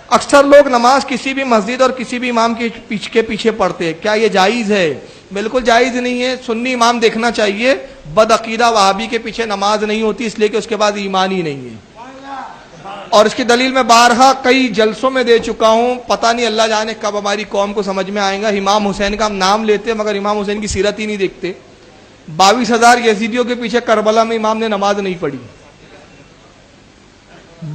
اکثر لوگ نماز کسی بھی مسجد اور کسی بھی امام کے پیچھے پڑھتے ہیں، کیا یہ جائز ہے؟ بالکل جائز نہیں ہے. سنی امام دیکھنا چاہیے. بد عقیدہ وہابی کے پیچھے نماز نہیں ہوتی، اس لیے کہ اس کے بعد ایمان ہی نہیں ہے. اور اس کی دلیل میں بارہا کئی جلسوں میں دے چکا ہوں. پتہ نہیں اللہ جانے کب ہماری قوم کو سمجھ میں آئے گا. امام حسین کا ہم نام لیتے مگر امام حسین کی سیرت ہی نہیں دیکھتے. 22,000 یزیدیوں کے پیچھے کربلا میں امام نے نماز نہیں پڑھی.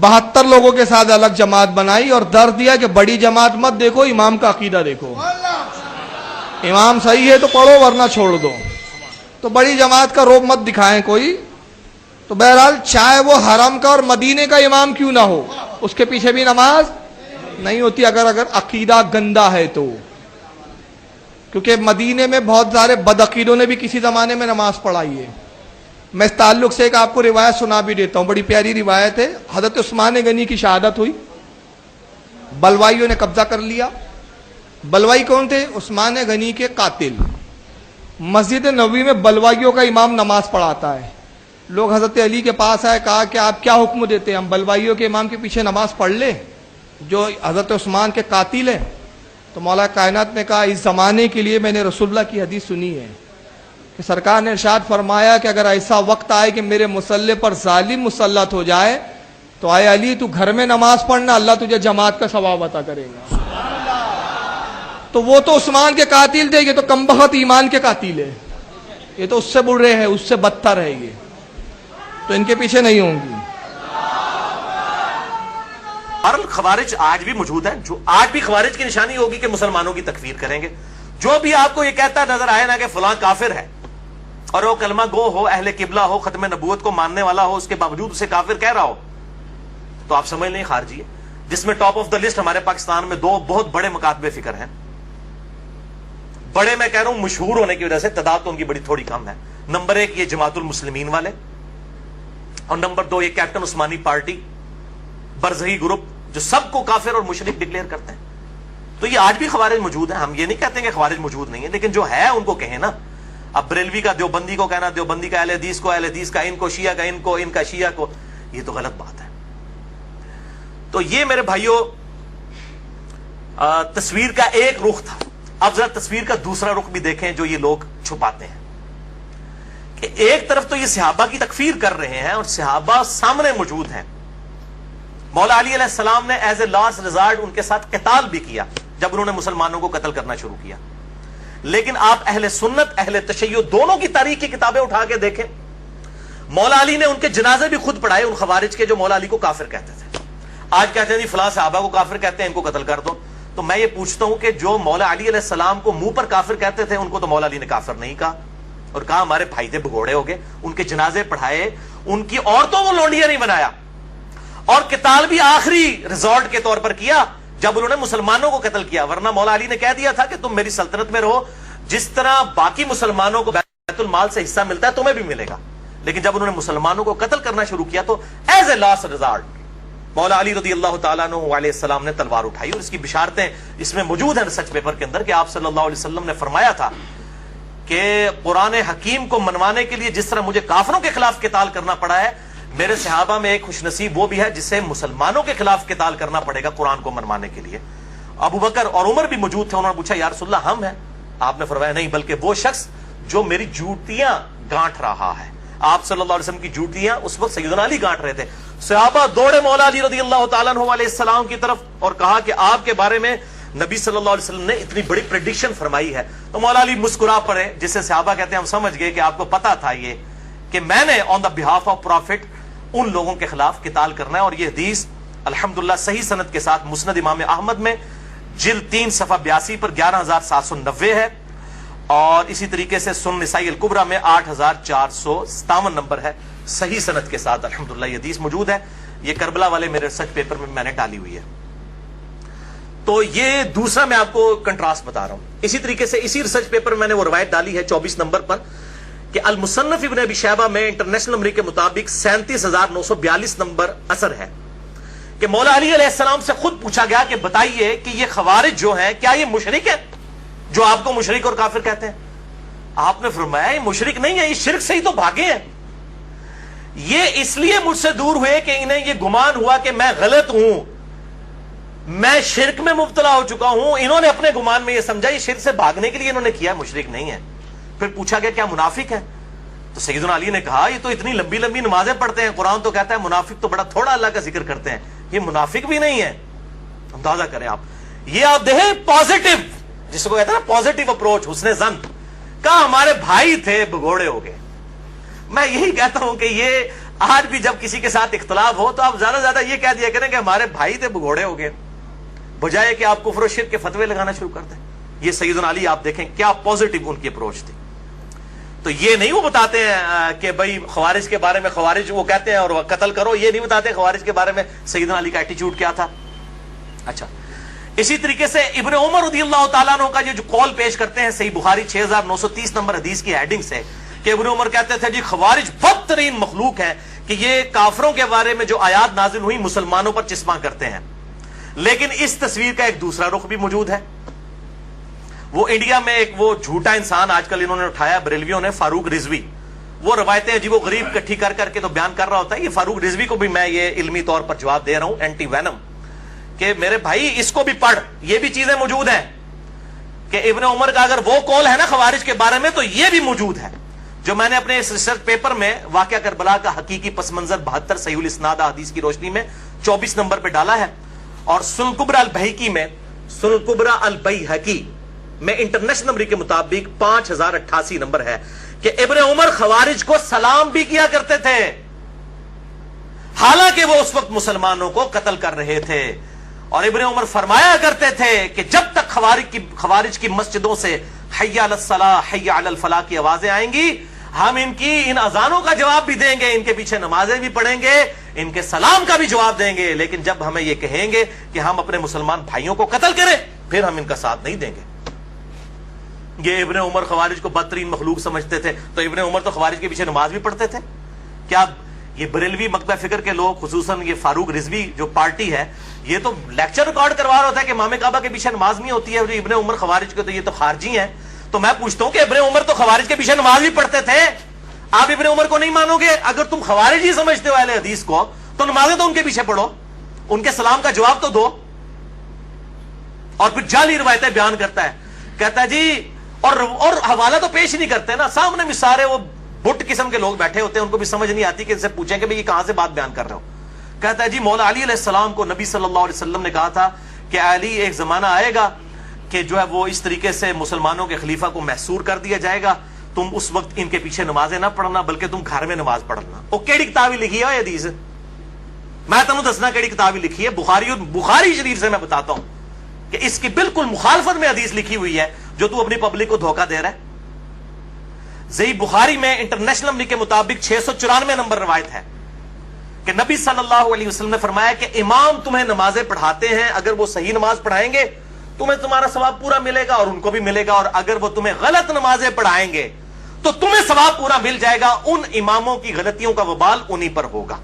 72 لوگوں کے ساتھ الگ جماعت بنائی اور درس دیا کہ بڑی جماعت مت دیکھو، امام کا عقیدہ دیکھو. امام صحیح ہے تو پڑھو ورنہ چھوڑ دو. تو بڑی جماعت کا روب مت دکھائیں کوئی. تو بہرحال چاہے وہ حرم کا اور مدینے کا امام کیوں نہ ہو، اس کے پیچھے بھی نماز نہیں ہوتی اگر عقیدہ گندا ہے تو. کیونکہ مدینے میں بہت سارے بدعقیدوں نے بھی کسی زمانے میں نماز پڑھائی ہے. میں اس تعلق سے ایک آپ کو روایت سنا بھی دیتا ہوں، بڑی پیاری روایت ہے. حضرت عثمان غنی کی شہادت ہوئی، بلوائیوں نے قبضہ کر لیا. بلوائی کون تھے؟ عثمان غنی کے قاتل. مسجد نبوی میں بلوائیوں کا امام نماز پڑھاتا ہے. لوگ حضرت علی کے پاس آئے، کہا کہ آپ کیا حکم دیتے ہیں، ہم بلوائیوں کے امام کے پیچھے نماز پڑھ لیں جو حضرت عثمان کے قاتل ہیں؟ تو مولا کائنات نے کہا اس زمانے کے لیے میں نے رسول اللہ کی حدیث سنی ہے کہ سرکار نے ارشاد فرمایا کہ اگر ایسا وقت آئے کہ میرے مصلی پر ظالم مسلط ہو جائے تو آئے علی تو گھر میں نماز پڑھنا، اللہ تجھے جماعت کا ثواب عطا کرے گا. تو وہ تو عثمان کے قاتل تھے، یہ تو کمبخت ایمان کے قاتل ہے. یہ تو اس سے برے ہیں، اس سے بدتر ہے. یہ تو ان کے پیچھے نہیں ہوں گی. خوارج آج بھی موجود ہیں، جو آج بھی خوارج کی نشانی ہوگی کہ مسلمانوں کی تکفیر کریں گے. جو بھی آپ کو یہ کہتا نظر آئے نا کہ فلاں کافر ہے اور وہ کلمہ گو ہو، اہل قبلہ ہو، ختم نبوت کو ماننے والا ہو، اس کے باوجود اسے کافر کہہ رہا ہو، تو آپ سمجھ لیں خارجی ہے. جس میں ٹاپ آف دا لسٹ ہمارے پاکستان میں 2 بہت بڑے مکاتب فکر ہیں. بڑے میں کہہ رہا ہوں مشہور ہونے کی وجہ سے، تعداد تو ان کی بڑی تھوڑی کم ہے. نمبر 1 یہ جماعت المسلمین والے، اور نمبر 2 یہ کیپٹن عثمانی پارٹی برزخی گروپ جو سب کو کافر اور مشرک ڈکلیئر کرتے ہیں. تو یہ آج بھی خوارج موجود ہیں. ہم یہ نہیں کہتے کہ خوارج موجود نہیں ہے، لیکن جو ہے ان کو کہیں نا. اب بریلوی کا دیوبندی کو کہنا، دیوبندی کا اہل حدیث کو اہل حدیث کا، ان کو شیعہ کا ان کو، ان کا شیعہ کو، یہ تو غلط بات ہے. تو یہ میرے بھائیوں تصویر کا ایک رخ تھا. اب ذرا تصویر کا دوسرا رخ بھی دیکھیں جو یہ لوگ چھپاتے ہیں. کہ ایک طرف تو یہ صحابہ کی تکفیر کر رہے ہیں اور صحابہ سامنے موجود ہیں. مولا علی علیہ السلام نے ایز اے لاسٹ ریزارٹ ان کے ساتھ قتال بھی کیا جب انہوں نے مسلمانوں کو قتل کرنا شروع کیا. لیکن آپ اہل سنت اہل تشیع دونوں کی تاریخ کی کتابیں اٹھا کے دیکھیں. مولا علی نے ان کے جنازے بھی خود پڑھائے، ان خوارج کے جو مولا علی کو کافر کہتے تھے. آج کہتے ہیں جی فلاں صحابہ کو کافر کہتے ہیں، ان کو قتل کر دو. تو میں یہ پوچھتا ہوں کہ جو مولا علی علیہ السلام کو منہ پر کافر کہتے تھے، ان کو تو مولا علی نے کافر نہیں کہا اور کہا ہمارے بھائی تھے، بھگوڑے ہو گئے. ان کے جنازے پڑھائے، ان کی عورتوں کو لونڈیاں نہیں بنایا، اور قتال بھی آخری ریزورٹ کے طور پر کیا جب انہوں نے مسلمانوں کو قتل کیا. ورنہ مولا علی نے کہہ دیا تھا کہ تم میری سلطنت میں رہو، جس طرح باقی مسلمانوں کو بیت المال سے حصہ ملتا ہے تمہیں بھی ملے گا. لیکن جب انہوں نے مسلمانوں کو قتل کرنا شروع کیا تو ایز اے لاسٹ ریزارٹ مولا علی رضی اللہ تعالیٰ عنہ علیہ السلام نے تلوار اٹھائی. اور اس کی بشارتیں اس میں موجود ہیں ریسرچ پیپر کے اندر کہ آپ صلی اللہ علیہ وسلم نے فرمایا تھا کہ قرآن حکیم کو منوانے کے لیے جس طرح مجھے کافروں کے خلاف قتال کرنا پڑا ہے، میرے صحابہ میں ایک خوش نصیب وہ بھی ہے جسے مسلمانوں کے خلاف قتال کرنا پڑے گا قرآن کو منوانے کے لیے. ابو بکر اور عمر بھی موجود تھے. انہوں نے پوچھا یا رسول اللہ ہم ہیں؟ آپ نے فرمایا نہیں، بلکہ وہ شخص جو میری جوتیاں گانٹ رہا ہے. آپ صلی اللہ علیہ وسلم کی جوتیاں اس وقت سیدنا علی گانٹ رہے تھے. صحابہ دوڑے مولا علی رضی اللہ تعالیٰ عنہ علیہ السلام کی طرف اور کہا کہ آپ کے بارے میں نبی صلی اللہ علیہ وسلم نے اتنی بڑی پریڈکشن فرمائی ہے. تو مولا علی مسکرا پڑے، جسے صحابہ کہتے ہیں ہم سمجھ گئے کہ آپ کو پتا تھا یہ کہ میں نے آن دا بہاف آف پروفٹ ان لوگوں کے خلاف قتال کرنا ہے. اور یہ حدیث الحمدللہ صحیح سند کے ساتھ مسند امام احمد میں جلد 3 صفحہ 82 پر 11790 ہے، اور اسی طریقے سے سنن نسائی الکبریٰ میں 8457 نمبر ہے، صحیح سند کے ساتھ الحمدللہ یہ حدیث موجود ہے. یہ کربلا والے میرے ریسرچ پیپر میں نے ڈالی ہوئی ہے. تو یہ دوسرا میں آپ کو کنٹراسٹ بتا رہا ہوں. اسی طریقے سے اسی ریسرچ پیپر میں نے وہ روایت ڈالی ہے 24 نمبر پر کہ المصنف ابن ابی شیبہ میں انٹرنیشنل نمبر کے مطابق 37942 نمبر اثر ہے کہ مولا علی علیہ السلام سے خود پوچھا گیا کہ بتائیے کہ یہ خوارج جو ہیں کیا یہ مشرک ہے جو آپ کو مشرک اور کافر کہتے ہیں؟ آپ نے فرمایا یہ مشرک نہیں ہے، یہ شرک سے ہی تو بھاگے ہیں. یہ اس لیے مجھ سے دور ہوئے کہ انہیں یہ گمان ہوا کہ میں غلط ہوں، میں شرک میں مبتلا ہو چکا ہوں. انہوں نے اپنے گمان میں یہ سمجھا یہ شرک سے بھاگنے کے لیے انہوں نے کیا, مشرک نہیں ہے. پھر پوچھا گیا کیا منافق ہے؟ تو سیدنا علی نے کہا یہ تو اتنی لمبی لمبی نمازیں پڑھتے ہیں, قرآن تو کہتا ہے منافق تو بڑا تھوڑا اللہ کا ذکر کرتے ہیں, یہ منافق بھی نہیں ہے. اندازہ کریں آپ, یہ آپ دیکھیں پازیٹو, جس کو کہتے ہیں نا پازیٹو اپروچ, حسن ظن. کہا ہمارے بھائی تھے بگوڑے ہو گئے. میں یہی کہتا ہوں کہ یہ آج بھی جب کسی کے ساتھ اختلاف ہو تو آپ زیادہ زیادہ یہ کہہ دیا کریں کہ ہمارے بھائی تھے بگوڑے ہو گئے, بجائے کہ آپ کفر و شرک کے فتوے لگانا شروع کر دیں. یہ سیدنا علی آپ دیکھیں کیا پازیٹو ان کی اپروچ تھی. تو یہ نہیں وہ بتاتے ہیں کہ بھائی خوارج کے بارے میں, خوارج وہ کہتے ہیں اور قتل کرو, یہ نہیں بتاتے خوارج کے بارے میں سیدنا علی کا ایٹیچیوڈ کیا تھا. اچھا, اسی طریقے سے ابن عمر رضی اللہ تعالیٰ عنہ کا جو قول پیش کرتے ہیں صحیح بخاری 6930 نمبر حدیث کی ہیڈنگ سے, کہ ابن عمر کہتے تھے جی خوارج بدترین مخلوق ہے, کہ یہ کافروں کے بارے میں جو آیات نازل ہوئی مسلمانوں پر چسپاں کرتے ہیں. لیکن اس تصویر کا ایک دوسرا رخ بھی موجود ہے. وہ انڈیا میں ایک وہ جھوٹا انسان آج کل انہوں نے اٹھایا بریلویوں نے, فاروق رضوی. وہ روایتیں عجیب و غریب اکٹھی کر کر کے تو بیان کر رہا ہوتا ہے. یہ فاروق رضوی کو بھی میں یہ علمی طور پر جواب دے رہا ہوں, اینٹی وینم, کہ میرے بھائی اس کو بھی پڑھ, یہ بھی چیزیں موجود ہیں کہ ابن عمر کا اگر وہ قول ہے نا خوارج کے بارے میں تو یہ بھی موجود ہے, جو میں نے اپنے اس ریسرچ پیپر میں واقعہ کربلا کا حقیقی پس منظر 72 صحیح الاسناد حدیث کی روشنی میں 24 نمبر پہ ڈالا ہے. اور سنن کبری البیہقی میں, سنن کبری البیہقی میں انٹرنیشنل نمبر کے مطابق 5088 نمبر ہے کہ ابن عمر خوارج کو سلام بھی کیا کرتے تھے, حالانکہ وہ اس وقت مسلمانوں کو قتل کر رہے تھے. اور ابن عمر فرمایا کرتے تھے کہ جب تک خوارج کی مسجدوں سے حی علی الصلاح حی علی الفلاح کی آوازیں آئیں گی, ہم ان اذانوں کا جواب بھی دیں گے, ان کے پیچھے نمازیں بھی پڑھیں گے, ان کے سلام کا بھی جواب دیں گے, لیکن جب ہمیں یہ کہیں گے کہ ہم اپنے مسلمان بھائیوں کو قتل کریں پھر ہم ان کا ساتھ نہیں دیں گے. یہ ابن عمر خوارج کو بدترین مخلوق سمجھتے تھے, تو ابن عمر تو خوارج کے پیچھے نماز بھی پڑھتے تھے. کیا یہ بریلوی مکتبہ فکر کے لوگ, خصوصاً یہ فاروق رضوی جو پارٹی ہے, یہ تو لیکچر ریکارڈ کروا رہا ہوتا ہے کہ امام کعبہ کے پیچھے نماز نہیں ہوتی ہے, جو ابن عمر خوارج کے تو یہ تو خارجی ہیں. تو میں پوچھتا ہوں کہ ابن عمر تو خوارج کے پیچھے نماز بھی پڑھتے تھے, آپ ابن عمر کو نہیں مانو گے؟ اگر تم خوارج ہی سمجھتے ہو اہل حدیث کو تو نمازیں تو ان کے پیچھے پڑھو, ان کے سلام کا جواب تو دو. اور پھر جعلی روایتیں بیان کرتا ہے, کہتا ہے جی, اور حوالہ تو پیش ہی نہیں کرتے نا, سامنے بھی سارے وہ بٹ قسم کے لوگ بیٹھے ہوتے ہیں, ان کو بھی سمجھ نہیں آتی کہ ان سے پوچھیں کہ یہ کہاں سے بات بیان کر رہے ہو. کہتا ہے جی مولا علی علیہ السلام کو نبی صلی اللہ علیہ وسلم نے کہا تھا کہ علی ایک زمانہ آئے گا کہ جو ہے وہ اس طریقے سے مسلمانوں کے خلیفہ کو محصور کر دیا جائے گا, تم اس وقت ان کے پیچھے نمازیں نہ پڑھنا بلکہ تم گھر میں نماز پڑھنا. وہ کیڑی کتاب لکھی ہے حدیث, میں تمہیں دسنا کیڑی کتاب لکھی ہے, بخاری شریف سے میں بتاتا ہوں کہ اس کی بالکل مخالفت میں حدیث لکھی ہوئی ہے جو تو اپنی پبلک کو دھوکہ دے رہا ہے. صحیح بخاری میں انٹرنیشنل نمبر کے مطابق 694 نمبر روایت ہے کہ نبی صلی اللہ علیہ وسلم نے فرمایا کہ امام تمہیں نمازیں پڑھاتے ہیں, اگر وہ صحیح نماز پڑھائیں گے تمہیں تمہارا ثواب پورا ملے گا اور ان کو بھی ملے گا, اور اگر وہ تمہیں غلط نمازیں پڑھائیں گے تو تمہیں ثواب پورا مل جائے گا, ان اماموں کی غلطیوں کا وبال انہی پر ہوگا.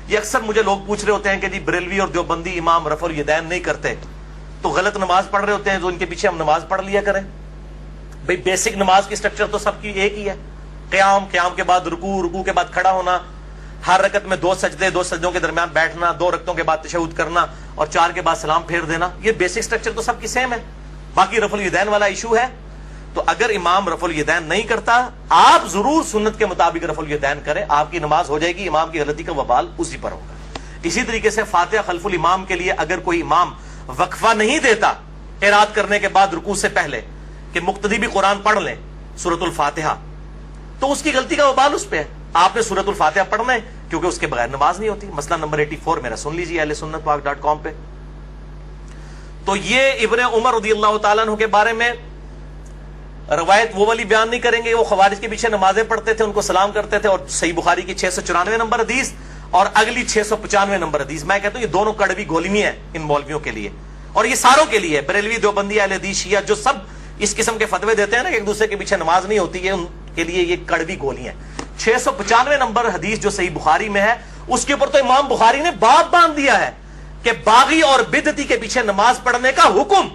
یہ اکثر مجھے لوگ پوچھ رہے ہوتے ہیں کہ جی بریلوی اور دیوبندی امام رفع الیدین نہیں کرتے تو غلط نماز پڑھ رہے ہوتے ہیں, تو ان کے پیچھے ہم نماز پڑھ لیا کریں. بھئی بیسک نماز کی سٹرکچر تو سب کی ایک ہی ہے, قیام کے بعد رکوع کے بعد کھڑا ہونا, ہر رکعت میں 2 سجدے, 2 سجدوں کے درمیان بیٹھنا, 2 رکعتوں کے بعد تشہد کرنا اور 4 کے بعد سلام پھیر دینا. یہ بیسک سٹرکچر تو سب کی سیم ہے. باقی رفع الیدین والا ایشو ہے, تو اگر امام رفع الیدین نہیں کرتا آپ ضرور سنت کے مطابق رفع الیدین کریں, آپ کی نماز ہو جائے گی, امام کی غلطی کا وبال اسی پر ہوگا. اسی طریقے سے فاتحہ خلف الامام کے لیے اگر کوئی امام وقفہ نہیں دیتا قرات کرنے کے بعد رکوع سے پہلے کہ مقتدی بھی قرآن پڑھ لیں سورۃ الفاتحہ, تو اس کی غلطی کا وبال اس پہ ہے. آپ نے سورۃ الفاتحہ پڑھنا ہے کیونکہ اس کے بغیر نماز نہیں ہوتی. مسئلہ نمبر 84 میرا سن لیجیے اہل سنت پاک .com پہ. تو یہ ابن عمر رضی اللہ تعالیٰ عنہ کے بارے میں روایت وہ والی بیان نہیں کریں گے, وہ خوارج کے پیچھے نمازیں پڑھتے تھے, ان کو سلام کرتے تھے, اور صحیح بخاری کی 694 نمبر حدیث اور اگلی 695 نمبر حدیث, میں کہتا ہوں یہ دونوں کڑوی گولیاں ہیں ان مولویوں کے لیے, اور یہ ساروں کے لیے, بریلوی دیوبندی اہل حدیث شیعہ جو سب اس قسم کے فتوے دیتے ہیں نا کہ ایک دوسرے کے پیچھے نماز نہیں ہوتی ہے, ان کے لیے یہ کڑوی گولیاں ہیں. 695 نمبر حدیث جو صحیح بخاری میں ہے اس کے اوپر تو امام بخاری نے باب باندھ دیا ہے کہ باغی اور بدعتی کے پیچھے نماز پڑھنے کا حکم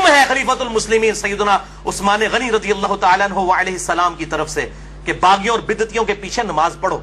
ہے خلیفۃ المسلمین سیدنا عثمان غنی رضی اللہ تعالیٰ عنہ علیہ السلام کی طرف سے کہ باغیوں اور بدعتیوں کے پیچھے نماز پڑھو.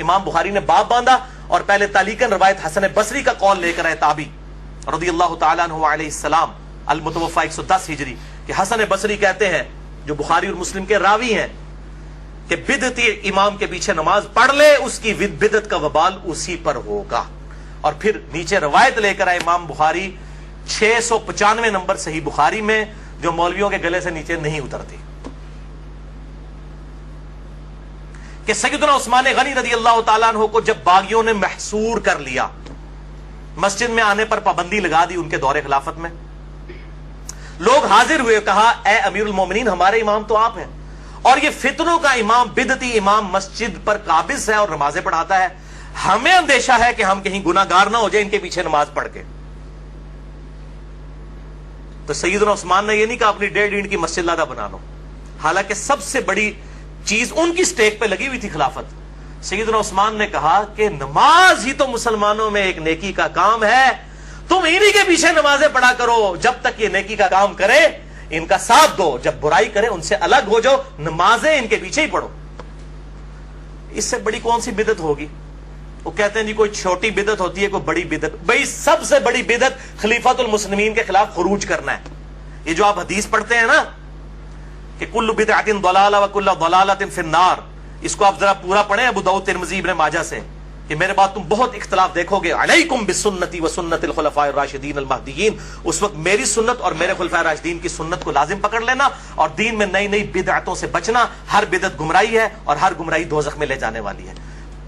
امام بخاری نے باب باندھا اور پہلے تعلیقاً روایت حسن بصری کا قول لے کر آئے تابی رضی اللہ تعالیٰ عنہ علیہ السلام المتوفی 110 ہجری کہ حسن بصری کہتے ہیں جو بخاری اور مسلم کے راوی ہیں کہ بدعتی امام کے پیچھے نماز پڑھ لے اس کی بدعت کا وبال اسی پر ہوگا. اور پھر نیچے روایت لے کر آئے امام بخاری 695 نمبر صحیح بخاری میں جو مولویوں کے گلے سے نیچے نہیں اترتی کہ سیدنا عثمان غنی رضی اللہ تعالیٰ عنہ کو جب باغیوں نے محصور کر لیا, مسجد میں آنے پر پابندی لگا دی ان کے دور خلافت میں, لوگ حاضر ہوئے, کہا اے امیر المومنین ہمارے امام تو آپ ہیں اور یہ فتنوں کا امام بدعتی امام مسجد پر قابض ہے اور نمازیں پڑھاتا ہے, ہمیں اندیشہ ہے کہ ہم کہیں گناہ گار نہ ہو جائے ان کے پیچھے نماز پڑھ کے. تو سیدنا عثمان نے یہ نہیں کہا اپنی 1.5 اینٹ کی مسجد لادہ بنا لو, حالانکہ سب سے بڑی چیز ان کی سٹیک پہ لگی ہوئی تھی خلافت. سیدنا عثمان نے کہا کہ نماز ہی تو مسلمانوں میں ایک نیکی کا کام ہے, تم انہی کے پیچھے نمازیں پڑھا کرو, جب تک یہ نیکی کا کام کرے ان کا ساتھ دو, جب برائی کرے ان سے الگ ہو جاؤ, نمازیں ان کے پیچھے ہی پڑھو. اس سے بڑی کون سی بدعت ہوگی؟ وہ کہتے ہیں جی کوئی چھوٹی بدعت ہوتی ہے کوئی بڑی بدعت. بھئی سب سے بڑی بدعت خلیفۃ المسلمین کے خلاف خروج کرنا ہے. یہ جو آپ حدیث پڑھتے ہیں نا کہ کل بدعۃ ضلالہ وکل ضلالۃ فی النار, اس کو آپ ذرا پورا پڑھیں ابو داؤد ترمذی ابن ماجہ سے کہ میرے بعد تم بہت اختلاف دیکھو گے. علیکم بسنتی وسنت الخلفاء الراشدین المہدیین, اس وقت میری سنت اور میرے خلفاء راشدین کی سنت کو لازم پکڑ لینا اور دین میں نئی نئی بدعتوں سے بچنا. ہر بدعت گمراہی ہے اور ہر گمراہی دوزخ میں لے جانے والی ہے.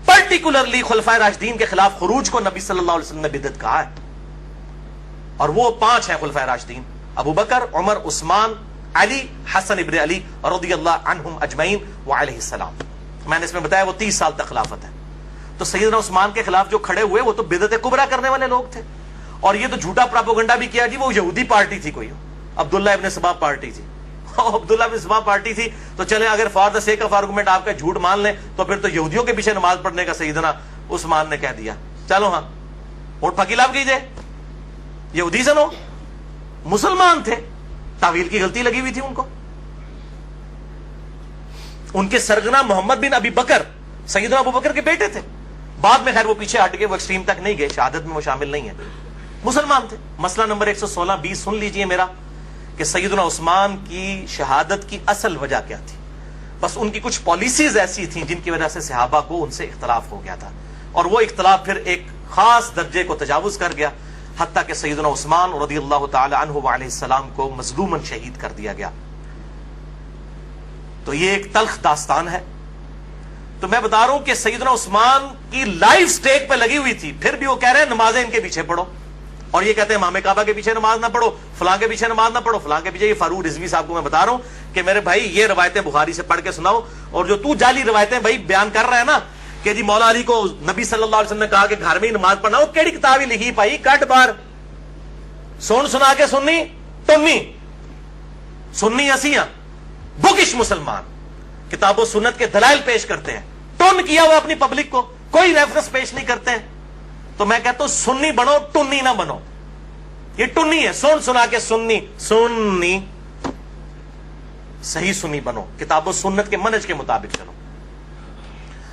پرٹیکولرلی خلفاء راشدین کے خلاف خروج کو نبی صلی اللہ علیہ وسلم نے بدعت کہا ہے, اور وہ 5 ہیں خلفاء راشدین, ابو بکر, عمر, عثمان, علی, حسن ابن علی رضی اللہ عنہم اجمعین وعلیہ السلام. میں نے اس میں بتایا وہ 30 سال تک خلافت ہے. تو سیدنا عثمان کے خلاف جو کھڑے ہوئے وہ تو بدعت کبریٰ کرنے والے لوگ تھے, اور یہ تو جھوٹا پراپوگنڈا بھی کیا جی وہ یہودی پارٹی تھی, کوئی عبداللہ ابن سبا پارٹی تھی. عبداللہ ابن سبا پارٹی تھی تو چلیں اگر for the sake of argument آپ کا جھوٹ مان لیں تو پھر تو یہودیوں کے پیچھے نماز پڑھنے کا سیدنا عثمان نے کہہ دیا. چلو ہاں ووٹ پھکیلا کیجئے, یہودی سے نو مسلمان تھے, تعویل کی غلطی لگی ہوئی تھی ان کو. ان کے سرگنا محمد بن ابی بکر سیدنا ابو بکر کے بیٹے تھے, بعد میں خیر وہ پیچھے ہٹ کے وہ ایکسٹریم تک نہیں گئے, شہادت میں وہ شامل نہیں ہے, مسلمان تھے. مسئلہ نمبر 116-20 سن لیجئے میرا کہ سیدنا عثمان کی شہادت کی اصل وجہ کیا تھی. بس ان کی کچھ پالیسیز ایسی تھیں جن کی وجہ سے صحابہ کو ان سے اختلاف ہو گیا تھا, اور وہ اختلاف پھر ایک خاص درجے کو تجاوز کر گیا, حتیٰ کہ سیدنا عثمان رضی اللہ تعالی عنہ وعلیہ السلام کو مظلوماً شہید کر دیا گیا. تو یہ ایک تلخ داستان ہے. تو میں بتا رہا ہوں کہ سیدنا عثمان کی لائف سٹیک پہ لگی ہوئی تھی, پھر بھی وہ کہہ رہے ہیں نمازیں ان کے پیچھے پڑھو, اور یہ کہتے ہیں امام کعبہ کے پیچھے نماز نہ پڑھو, فلاں کے پیچھے نماز نہ پڑھو, فلاں کے پیچھے. یہ فاروق رضوی صاحب کو میں بتا رہا ہوں کہ میرے بھائی یہ روایتیں بخاری سے پڑھ کے سناؤ, اور جو تو جعلی روایتیں بھائی بیان کر رہا ہے نا کہ جی مولا علی کو نبی صلی اللہ علیہ وسلم نے کہا کہ گھر میں ہی نماز پڑھنا, وہ کیڑی کتاب ہی لکھی پائی کٹ بار سن سنا کے سننی تمی سننی اسیاں بکش مسلمان کتاب و سنت کے دلائل پیش کرتے ہیں, ٹن کیا ہوا اپنی پبلک کو, کوئی ریفرنس پیش نہیں کرتے ہیں. تو میں کہتا ہوں سنی بنو, ٹنی نہ بنو. یہ ٹنی ہے, سن سنا کے سننی صحیح سنی بنو, کتاب و سنت کے منہج کے مطابق چلو.